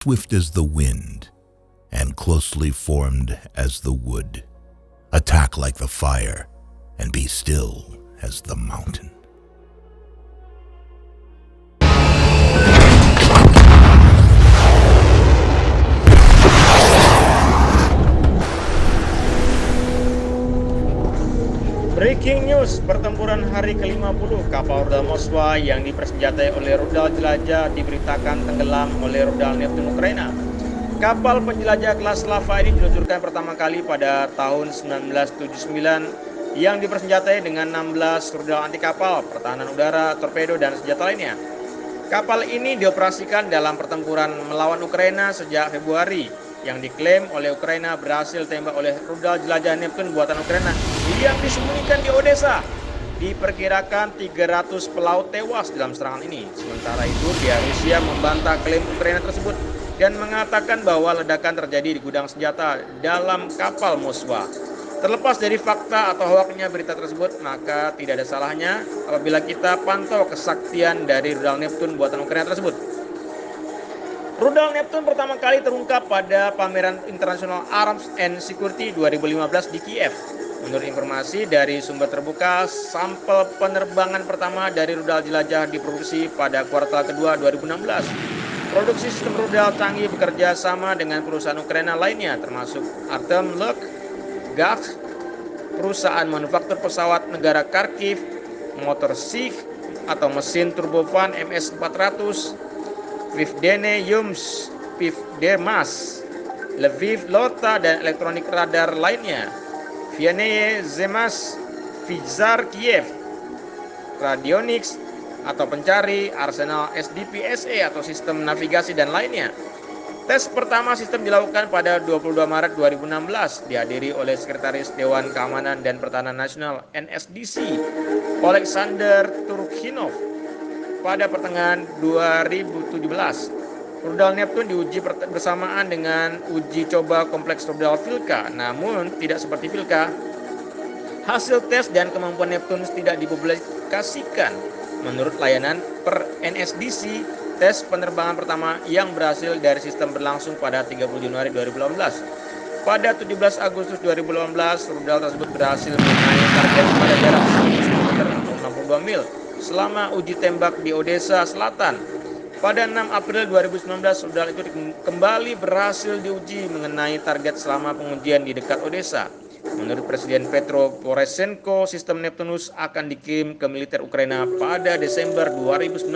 Swift as the wind, and closely formed as the wood. Attack like the fire, and be still as the mountain. Breaking news, pertempuran hari ke-50, kapal rudal Moskwa yang dipersenjatai oleh rudal jelajah diberitakan tenggelam oleh rudal Neptune Ukraina. Kapal penjelajah kelas Slava ini diluncurkan pertama kali pada tahun 1979 yang dipersenjatai dengan 16 rudal anti kapal, pertahanan udara, torpedo, dan senjata lainnya. Kapal ini dioperasikan dalam pertempuran melawan Ukraina sejak Februari, yang diklaim oleh Ukraina berhasil tembak oleh rudal jelajah Neptune buatan Ukraina yang disembunyikan di Odessa. Diperkirakan 300 pelaut tewas dalam serangan ini. Sementara itu, Rusia membantah klaim Ukraina tersebut dan mengatakan bahwa ledakan terjadi di gudang senjata dalam kapal Moskwa. Terlepas dari fakta atau hoaknya berita tersebut, maka tidak ada salahnya apabila kita pantau kesaktian dari rudal Neptune buatan Ukraina tersebut. Rudal Neptune pertama kali terungkap pada pameran International Arms and Security 2015 di Kiev. Menurut informasi dari sumber terbuka, sampel penerbangan pertama dari rudal jelajah diproduksi pada kuartal kedua 2016. Produksi sistem rudal canggih bekerja sama dengan perusahaan Ukraina lainnya, termasuk Artem Luk, GAT, perusahaan manufaktur pesawat negara Kharkiv, motor SIG atau mesin turbofan MS-400, Vivdene Yums, Vivdermas, Lviv Lota, dan elektronik radar lainnya, Vianeye Zemas, Vizar Kiev, Radionics atau pencari, Arsenal SDP-SE atau sistem navigasi dan lainnya. Tes pertama sistem dilakukan pada 22 Maret 2016, dihadiri oleh Sekretaris Dewan Keamanan dan Pertahanan Nasional NSDC, Oleksandr Turkhinov. Pada pertengahan 2017, rudal Neptune diuji bersamaan dengan uji coba kompleks rudal Vilka. Namun tidak seperti Vilka, hasil tes dan kemampuan Neptune tidak dipublikasikan. Menurut layanan per NSDC, tes penerbangan pertama yang berhasil dari sistem berlangsung pada 30 Januari 2018. Pada 17 Agustus 2018, rudal tersebut berhasil mengenai target pada jarak 100 km atau 62 mil selama uji tembak di Odessa Selatan. Pada 6 April 2019, rudal itu kembali berhasil diuji mengenai target selama pengujian di dekat Odessa. Menurut Presiden Petro Poroshenko, sistem Neptunus akan dikirim ke militer Ukraina pada Desember 2019.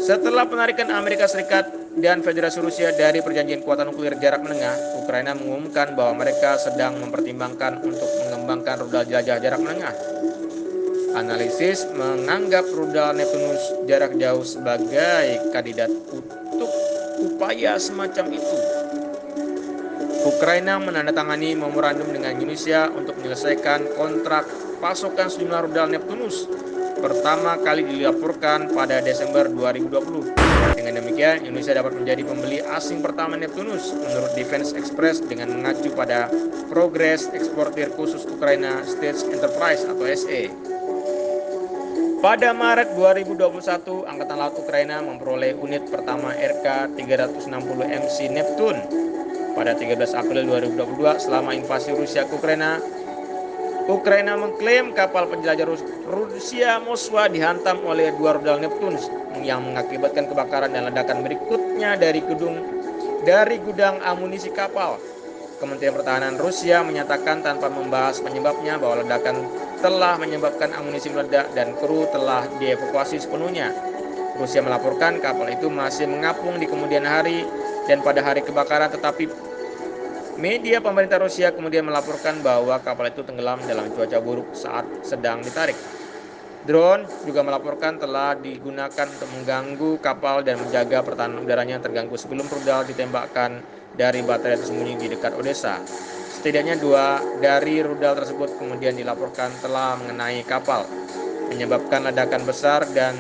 Setelah penarikan Amerika Serikat dan Federasi Rusia dari perjanjian kekuatan nuklir jarak menengah, Ukraina mengumumkan bahwa mereka sedang mempertimbangkan untuk mengembangkan rudal jelajah jarak menengah. Analisis menganggap rudal Neptunus jarak jauh sebagai kandidat untuk upaya semacam itu. Ukraina menandatangani memorandum dengan Indonesia untuk menyelesaikan kontrak pasokan sejumlah rudal Neptunus. Pertama kali dilaporkan pada Desember 2020. Dengan demikian, Indonesia dapat menjadi pembeli asing pertama Neptunus menurut Defense Express dengan mengacu pada Progress Eksportir Khusus Ukraina State Enterprise atau SE. Pada Maret 2021, Angkatan Laut Ukraina memperoleh unit pertama RK-360 MC Neptune. Pada 13 April 2022, selama invasi Rusia ke Ukraina, Ukraina mengklaim kapal penjelajah Rusia Moskwa dihantam oleh 2 rudal Neptune yang mengakibatkan kebakaran dan ledakan berikutnya dari gudang amunisi kapal. Kementerian Pertahanan Rusia menyatakan tanpa membahas penyebabnya bahwa ledakan telah menyebabkan amunisi meledak dan kru telah dievakuasi sepenuhnya. Rusia melaporkan kapal itu masih mengapung di kemudian hari dan pada hari kebakaran, tetapi media pemerintah Rusia kemudian melaporkan bahwa kapal itu tenggelam dalam cuaca buruk saat sedang ditarik. Drone juga melaporkan telah digunakan untuk mengganggu kapal dan menjaga pertahanan udaranya terganggu sebelum rudal ditembakkan dari baterai tersembunyi di dekat Odessa. Setidaknya 2 dari rudal tersebut kemudian dilaporkan telah mengenai kapal, menyebabkan ledakan besar dan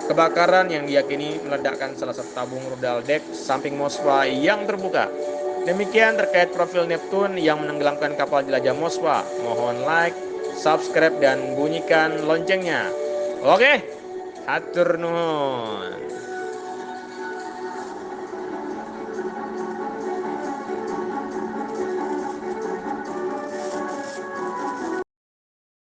kebakaran yang diyakini meledakkan salah satu tabung rudal dek samping Moskwa yang terbuka. Demikian terkait profil Neptune yang menenggelamkan kapal jelajah Moskwa. Mohon like, subscribe, dan bunyikan loncengnya. Oke, hatur nuhun.